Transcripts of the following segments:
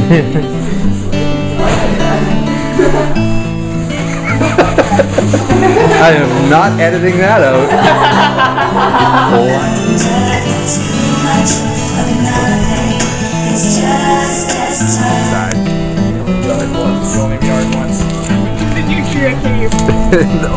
I am not editing that out. Did you hear a cave? No.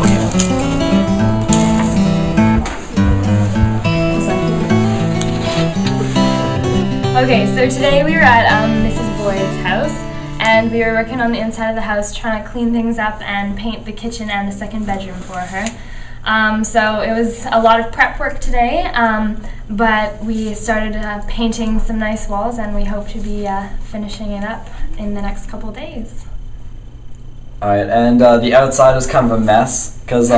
Okay, so today we were at Mrs. Boyd's house, and we were working on the inside of the house trying to clean things up and paint the kitchen and the second bedroom for her. So it was a lot of prep work today, but we started painting some nice walls, and we hope to be finishing it up in the next couple days. Alright, and the outside is kind of a mess, because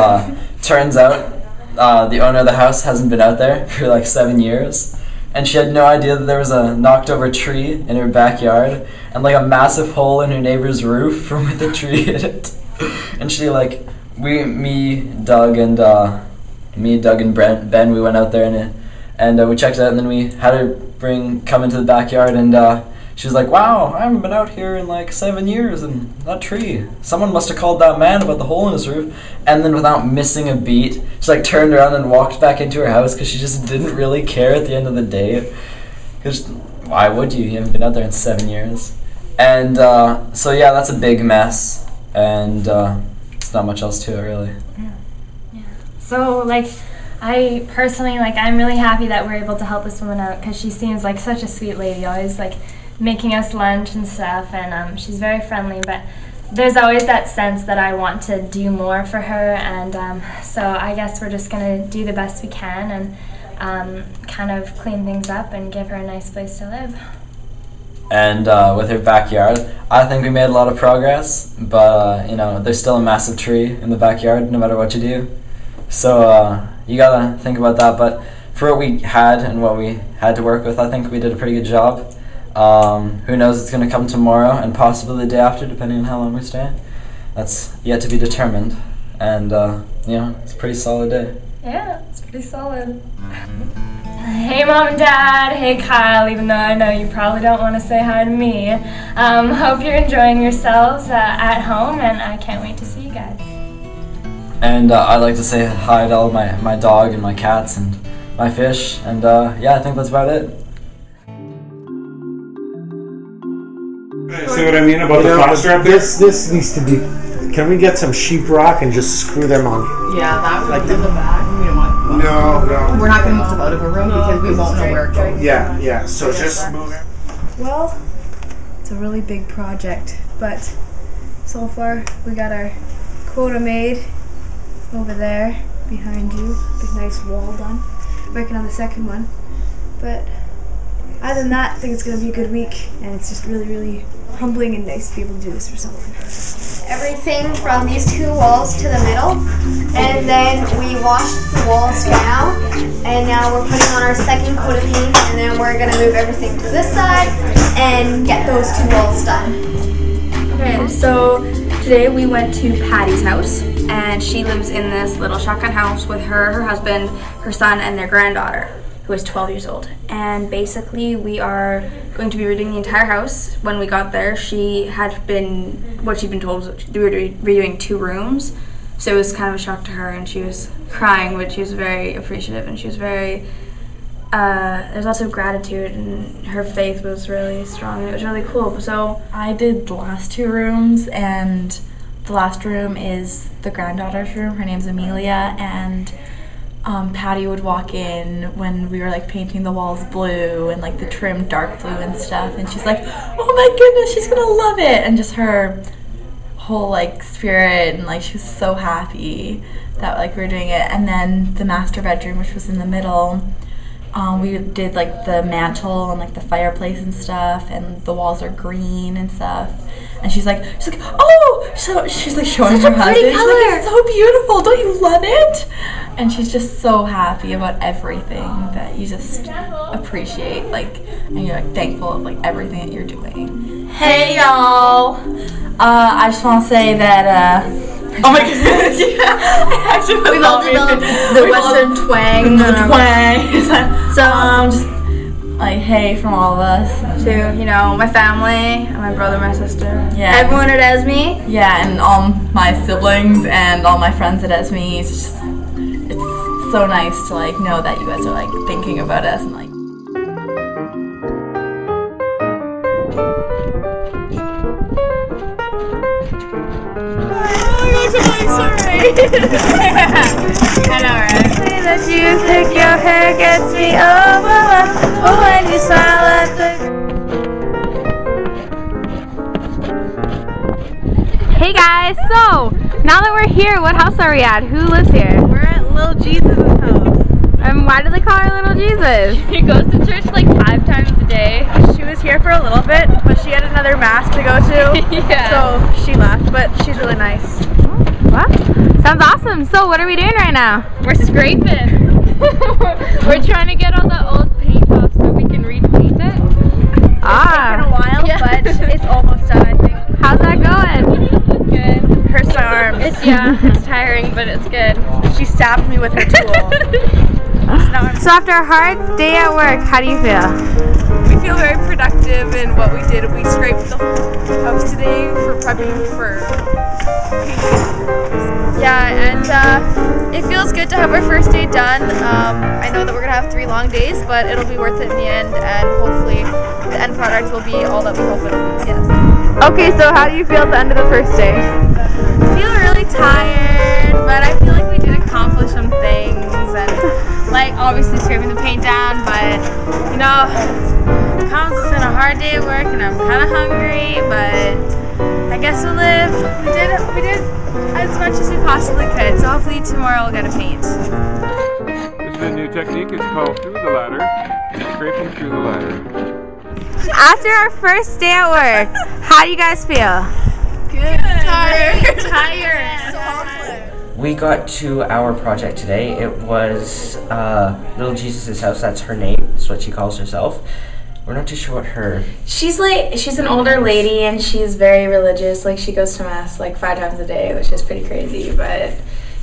turns out the owner of the house hasn't been out there for like 7 years. And she had no idea that there was a knocked over tree in her backyard and like a massive hole in her neighbor's roof from where the tree hit it. And she Doug and Ben, we went out there and we checked it out, and then we had her come into the backyard, and she was like, wow, I haven't been out here in like 7 years, and that tree, someone must have called that man about the hole in his roof. And then without missing a beat, she like turned around and walked back into her house because she just didn't really care at the end of the day. Because why would you? You haven't been out there in 7 years. And so yeah, that's a big mess, and there's not much else to it really. Yeah. So like, I personally, I'm really happy that we're able to help this woman out, because she seems like such a sweet lady, always like making us lunch and stuff, and she's very friendly, but there's always that sense that I want to do more for her, and so I guess we're just going to do the best we can and kind of clean things up and give her a nice place to live. And with her backyard, I think we made a lot of progress, but you know, there's still a massive tree in the backyard no matter what you do. So you gotta think about that, but for what we had and what we had to work with, I think we did a pretty good job. Who knows what's going to come tomorrow and possibly the day after, depending on how long we stay. That's yet to be determined, and you know, it's a pretty solid day. Yeah, it's pretty solid. Hey Mom and Dad, hey Kyle, even though I know you probably don't want to say hi to me. Hope you're enjoying yourselves at home, and I can't wait to see you guys. And I'd like to say hi to all my dog and my cats and my fish, and yeah, I think that's about it. See what I mean about the plaster up there? This needs to be. Can we get some sheetrock and just screw them on? Yeah, that would like in the back. We don't want. No. We're not going to move them out of a room because we won't know where it goes. Yeah. So just move it. Well, it's a really big project, but so far we got our quota made over there behind you. Big nice wall done. Working on the second one, but other than that, I think it's going to be a good week, and it's just really, really humbling and nice to be able to do this for someone. Everything from these two walls to the middle, and then we washed the walls down, and now we're putting on our second coat of paint, and then we're going to move everything to this side and get those two walls done. Okay, so today we went to Patty's house, and she lives in this little shotgun house with her husband, her son, and their granddaughter, who is 12 years old. And basically we are going to be redoing the entire house. When we got there, what she'd been told was we were redoing 2 rooms, so it was kind of a shock to her, and she was crying, but she was very appreciative, and she was very, there's lots of gratitude, and her faith was really strong, and it was really cool. So I did the last 2 rooms, and the last room is the granddaughter's room. Her name's Amelia, and Patty would walk in when we were like painting the walls blue and like the trim dark blue and stuff, and she's like, oh my goodness, she's gonna love it, and just her whole like spirit, and like she was so happy that like we were doing it. And then the master bedroom, which was in the middle, we did like the mantle and like the fireplace and stuff, and the walls are green and stuff. And she's like, oh! So she's like showing her husband. She's like, it's so beautiful, don't you love it? And she's just so happy about everything that you just appreciate, like, and you're like thankful of like everything that you're doing. Hey y'all! I just want to say that oh my goodness! Yeah, we all did the Western twang. The twang. So like hey from all of us. To, you know, my family, and my brother, my sister. Yeah. Everyone at ESSMY. Yeah, and all my siblings and all my friends at ESSMY. It's so nice to like know that you guys are like thinking about us and like. I know, right? Say that you think your hair gets me overwhelmed, but when you smile at the... Hey guys, so now that we're here, what house are we at? Who lives here? We're at Little Jesus' house. And why do they call her Little Jesus? She goes to church like 5 times a day. She was here for a little bit, but she had another mass to go to. Yeah. So she left, but she's really nice. What? Sounds awesome. So what are we doing right now? We're scraping. We're trying to get all the old paint off so we can repaint it. It's taken a while, but it's almost done, I think. How's that going? Good. Hurts my arms. It's tiring, but it's good. She stabbed me with her tool. So after a hard day at work, how do you feel? We feel very productive in what we did. We scraped the whole house today for prepping for painting. Yeah, and it feels good to have our first day done. I know that we're going to have 3 long days, but it'll be worth it in the end, and hopefully the end product will be all that we hope it'll be. Yes. Okay, so how do you feel at the end of the first day? I feel really tired, but I feel like we did accomplish some things, and like obviously scraping the paint down, but you know, it's been a hard day at work and I'm kind of hungry, but I guess we'll live. We did as much as we possibly could, so hopefully tomorrow we'll get a paint. This is a new technique. It's called through the ladder. Scraping through the ladder. After our first day at work, how do you guys feel? Good. Tired. We got to our project today. It was Little Jesus' house. That's her name. That's what she calls herself. We're not too sure what her... She's an older lady and she's very religious. Like she goes to mass like 5 times a day, which is pretty crazy, but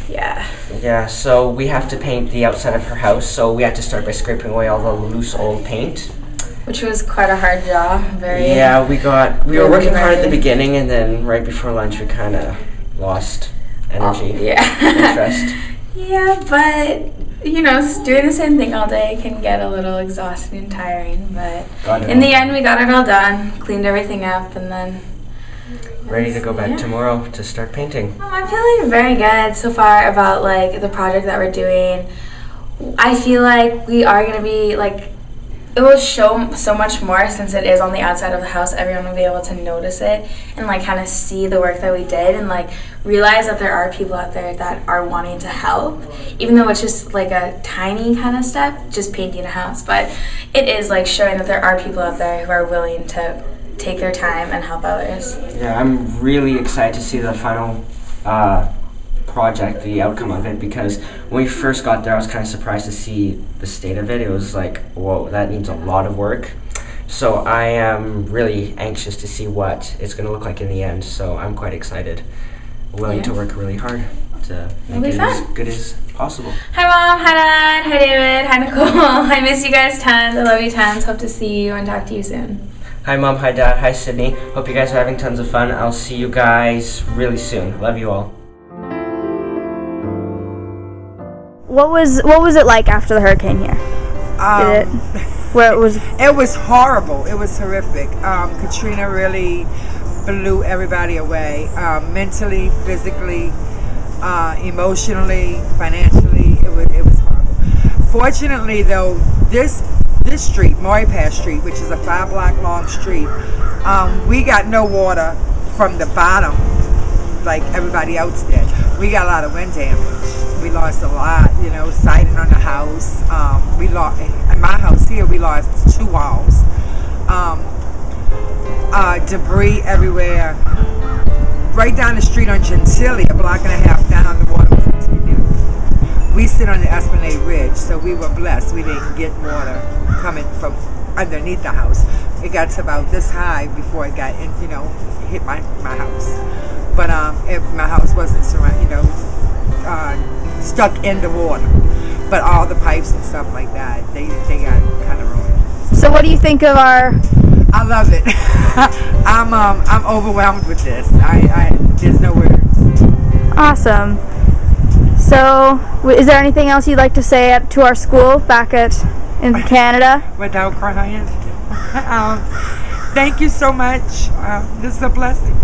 yeah. Yeah, so we have to paint the outside of her house, so we had to start by scraping away all the loose old paint. Which was quite a hard job. Yeah, we were working hard at the beginning, and then right before lunch we kind of lost energy. Interest. Yeah, but you know, doing the same thing all day can get a little exhausting and tiring, but in the end we got it all done, cleaned everything up, and then ready to go back tomorrow to start painting. I'm feeling very good so far about like the project that we're doing. I feel like we are going to be like, it will show so much more since it is on the outside of the house. Everyone will be able to notice it and like kind of see the work that we did and like realize that there are people out there that are wanting to help, even though it's just like a tiny kind of step, just painting a house. But it is like showing that there are people out there who are willing to take their time and help others. Yeah, I'm really excited to see the final project, the outcome of it, because when we first got there I was kind of surprised to see the state of it. It was like, whoa, that needs a lot of work. So I am really anxious to see what it's going to look like in the end, so I'm quite excited. Willing to work really hard to make it as good as possible. Hi Mom, hi Dad, hi David, hi Nicole. I miss you guys tons, I love you tons, hope to see you and talk to you soon. Hi Mom, hi Dad, hi Sydney. Hope you guys are having tons of fun. I'll see you guys really soon. Love you all. What was it like after the hurricane here? It was horrible. It was horrific. Katrina really blew everybody away, mentally, physically, emotionally, financially. It was horrible. Fortunately, though, this street, Maury Pass Street, which is a 5-block long street, we got no water from the bottom like everybody else did. We got a lot of wind damage. We lost a lot, you know, siding on the house. We lost, in my house here, we lost 2 walls. Debris everywhere. Right down the street on Gentilly, a block and a half down, the water was continuing. We sit on the Esplanade Ridge, so we were blessed. We didn't get water coming from underneath the house. It got to about this high before it got in, you know, hit my house. But if my house wasn't surrounded, you know, stuck in the water, but all the pipes and stuff like that, they got kind of ruined. So think of our? I love it. I'm overwhelmed with this. There's no words. Awesome. So, is there anything else you'd like to say to our school back in Canada? Without crying. Thank you so much. This is a blessing.